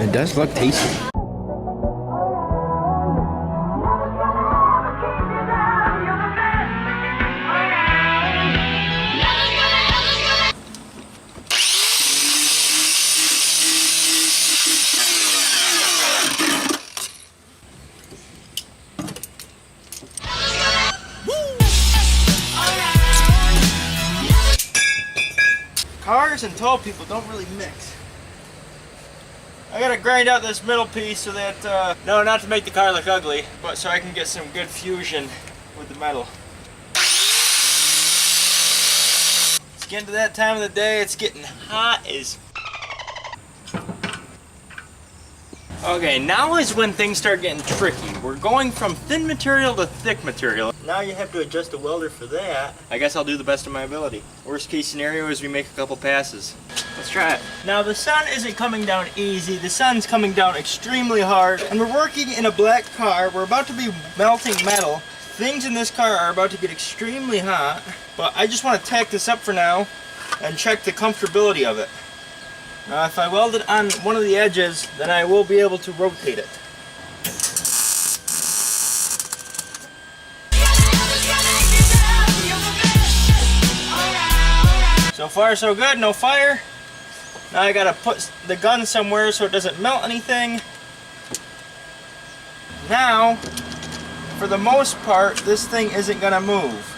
It does look tasty. Cars and tall people don't really mix. I gotta grind out this middle piece so that, no, not to make the car look ugly, but so I can get some good fusion with the metal. It's getting to that time of the day, it's getting hot as... Okay, now is when things start getting tricky. We're going from thin material to thick material. Now you have to adjust a welder for that. I guess I'll do the best of my ability. Worst case scenario is we make a couple passes. Let's try it. Now the sun isn't coming down easy. The sun's coming down extremely hard. And we're working in a black car. We're about to be melting metal. Things in this car are about to get extremely hot. But I just want to tack this up for now and check the comfortability of it. Now if I weld it on one of the edges, then I will be able to rotate it. So far so good, no fire. Now I gotta put the gun somewhere so it doesn't melt anything. Now, for the most part, this thing isn't gonna move.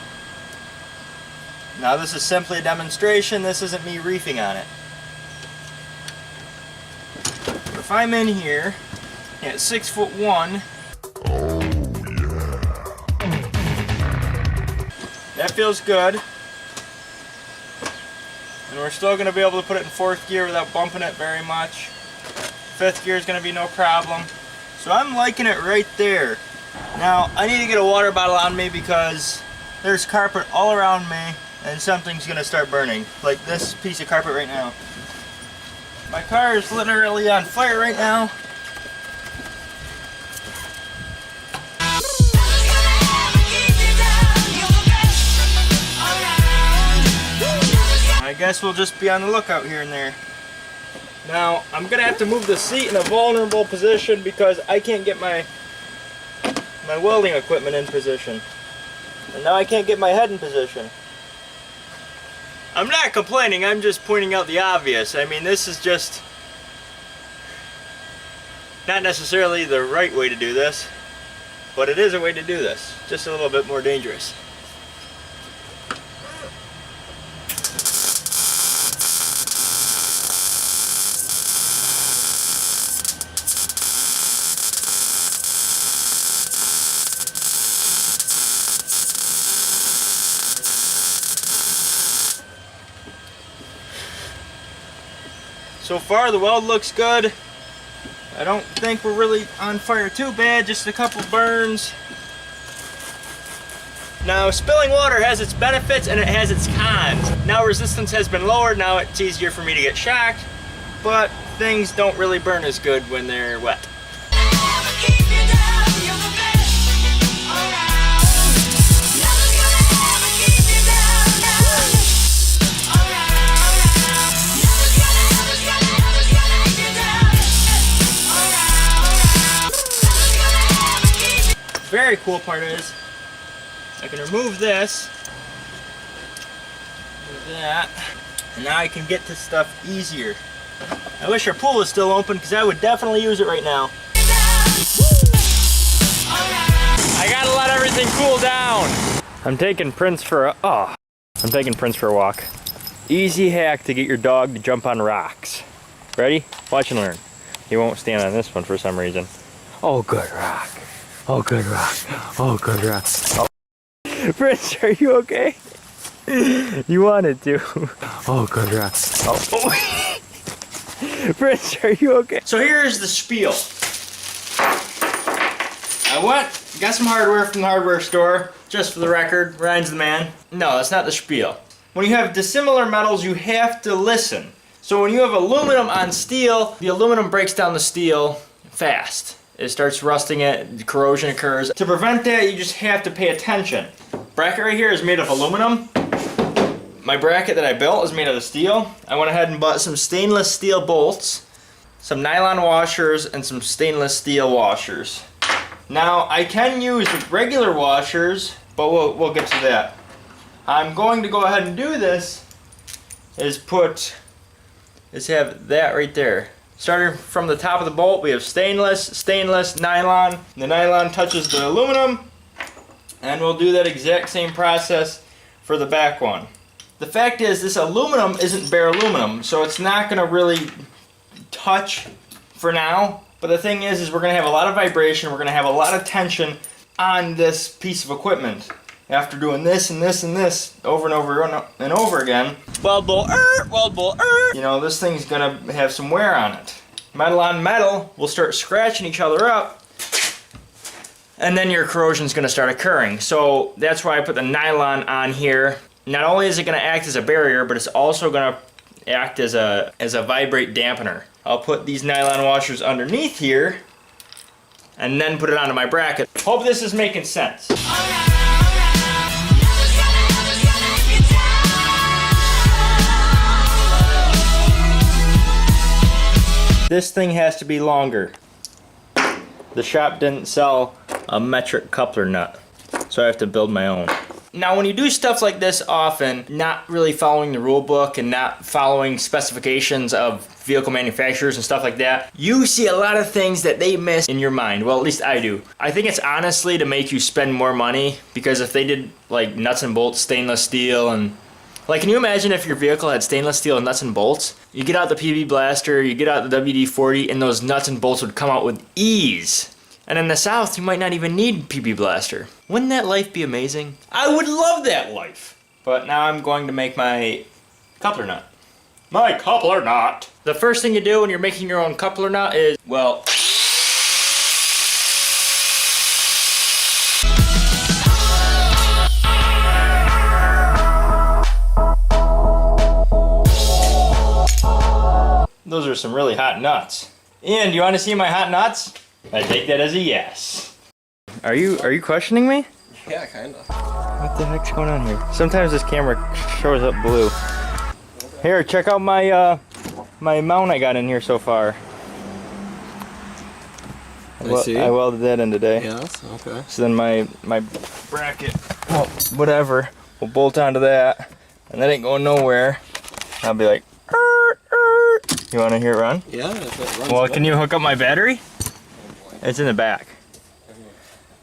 Now this is simply a demonstration, this isn't me reefing on it. If I'm in here at 6'1", that feels good. And we're still going to be able to put it in 4th gear without bumping it very much. 5th gear is going to be no problem. So I'm liking it right there. Now I need to get a water bottle on me because there's carpet all around me and something's going to start burning. Like this piece of carpet right now. My car is literally on fire right now. I guess we'll just be on the lookout here and there. Now, I'm going to have to move the seat in a vulnerable position because I can't get my welding equipment in position. And now I can't get my head in position. I'm not complaining, I'm just pointing out the obvious. I mean, this is just not necessarily the right way to do this, but it is a way to do this. Just a little bit more dangerous. So far the weld looks good. I don't think we're really on fire too bad, just a couple burns. Now spilling water has its benefits and it has its cons. Now resistance has been lowered, now it's easier for me to get shocked, but things don't really burn as good when they're wet. Very cool part is I can remove this, like that, and now I can get to stuff easier. I wish our pool was still open because I would definitely use it right now. I gotta let everything cool down. I'm taking Prince for a walk. Easy hack to get your dog to jump on rocks. Ready? Watch and learn. He won't stand on this one for some reason. Oh, good rock. Oh, good rock. Oh, good rock. Oh. Prince, are you okay? You wanted to. Oh, good rock. Oh. Prince, are you okay? So here's the spiel. I got some hardware from the hardware store. Just for the record, Ryan's the man. No, that's not the spiel. When you have dissimilar metals, you have to listen. So when you have aluminum on steel, the aluminum breaks down the steel fast. It starts rusting it, corrosion occurs. To prevent that, you just have to pay attention. Bracket right here is made of aluminum. My bracket that I built is made out of steel. I went ahead and bought some stainless steel bolts. some nylon washers, and some stainless steel washers. Now, I can use regular washers, but we'll get to that. I'm going to go ahead and do this, is have that right there. Starting from the top of the bolt, we have stainless, nylon. The nylon touches the aluminum, and we'll do that exact same process for the back one. The fact is, this aluminum isn't bare aluminum, so it's not going to really touch for now. But the thing is we're going to have a lot of vibration, we're going to have a lot of tension on this piece of equipment. After doing this and this and this over and over and over again, weld bolt, you know, this thing's going to have some wear on it. Metal on metal will start scratching each other up, and then your corrosion is going to start occurring. So that's why I put the nylon on here. Not only is it going to act as a barrier, but it's also going to act as a vibrate dampener. I'll put these nylon washers underneath here and then put it onto my bracket. Hope this is making sense. This thing has to be longer. The shop didn't sell a metric coupler nut, so I have to build my own. Now, when you do stuff like this often, not really following the rule book and not following specifications of vehicle manufacturers and stuff like that, you see a lot of things that they miss in your mind. Well, at least I do. I think it's honestly to make you spend more money, because if they did like nuts and bolts, stainless steel, and like, can you imagine if your vehicle had stainless steel and nuts and bolts? You get out the PB Blaster, you get out the WD-40, and those nuts and bolts would come out with ease. And in the South, you might not even need PB Blaster. Wouldn't that life be amazing? I would love that life. But now I'm going to make my coupler nut. My coupler nut. The first thing you do when you're making your own coupler nut is, well, those are some really hot nuts. Ian, do you want to see my hot nuts? I take that as a yes. Are you questioning me? Yeah, kinda. What the heck's going on here? Sometimes this camera shows up blue. Here, check out my my mount I got in here so far. I welded that in today. Yes, okay. So then my bracket, well, whatever, will bolt onto that, and that ain't going nowhere. I'll be like, you want to hear it run? Yeah, if it runs. Well, can you hook up my battery? It's in the back.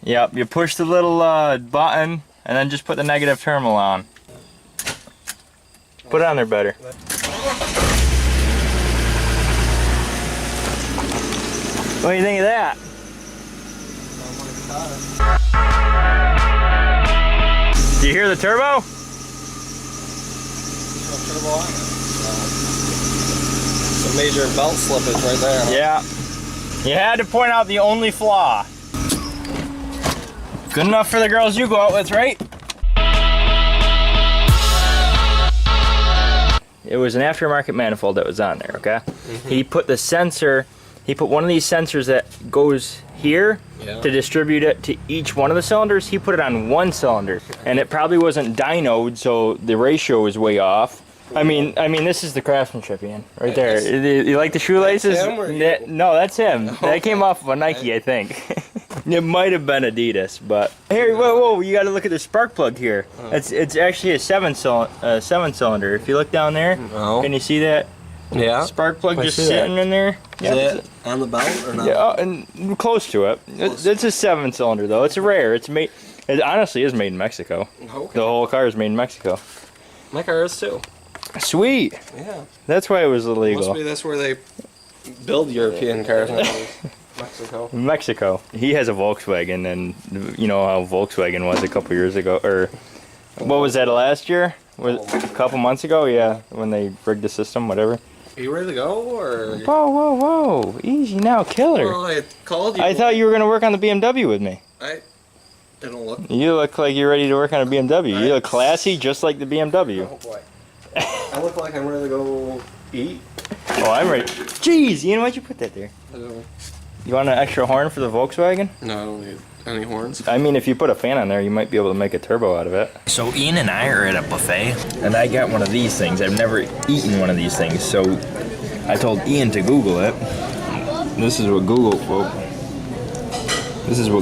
Yep, you push the little button and then just put the negative terminal on. Put it on there better. What do you think of that? Do you hear the turbo? Some major belt slippage right there. Huh? Yeah. You had to point out the only flaw. Good enough for the girls you go out with, right? It was an aftermarket manifold that was on there, okay? Mm-hmm. He put the sensor, he put one of these sensors that goes here to distribute it to each one of the cylinders. He put it on one cylinder, and it probably wasn't dynoed, so the ratio was way off. I mean, this is the craftsmanship, Ian, right there. You like the shoelaces? That's him or you? No, that's him. That came off of a Nike, I think. It might have been Adidas, but here, whoa! You got to look at the spark plug here. It's actually a seven cylinder. If you look down there, can you see that? Yeah. Spark plug just sitting in there. Is it on the belt or not? Yeah, and close to it. It's a 7-cylinder though. It's rare. It's made. It honestly is made in Mexico. Okay. The whole car is made in Mexico. My car is too. Sweet. Yeah. That's why it was illegal. Must be that's where they build European cars nowadays. Mexico. He has a Volkswagen, and you know how Volkswagen was a couple years ago, or what was that, last year? Was a couple months ago? Yeah, when they rigged the system, whatever. Are you ready to go, or? Whoa! Easy now, killer. Well, I called you. I thought you were gonna work on the BMW with me. I don't look. You look like you're ready to work on a BMW. You look classy, just like the BMW. Oh boy. I look like I'm ready to go eat. Oh, I'm ready. Jeez, Ian, why'd you put that there? You want an extra horn for the Volkswagen? No, I don't need any horns. I mean, if you put a fan on there, you might be able to make a turbo out of it. So Ian and I are at a buffet, and I got one of these things. I've never eaten one of these things, so I told Ian to Google it. This is what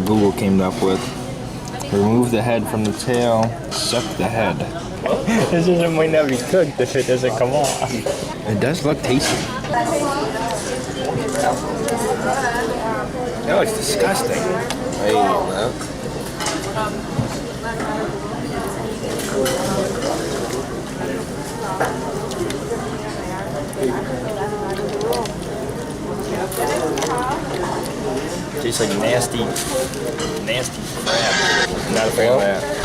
Google came up with. Remove the head from the tail, suck the head. This might not be cooked if it doesn't come off. It does look tasty. That looks disgusting. Hey, man. Tastes like nasty crab. Not a fan of that.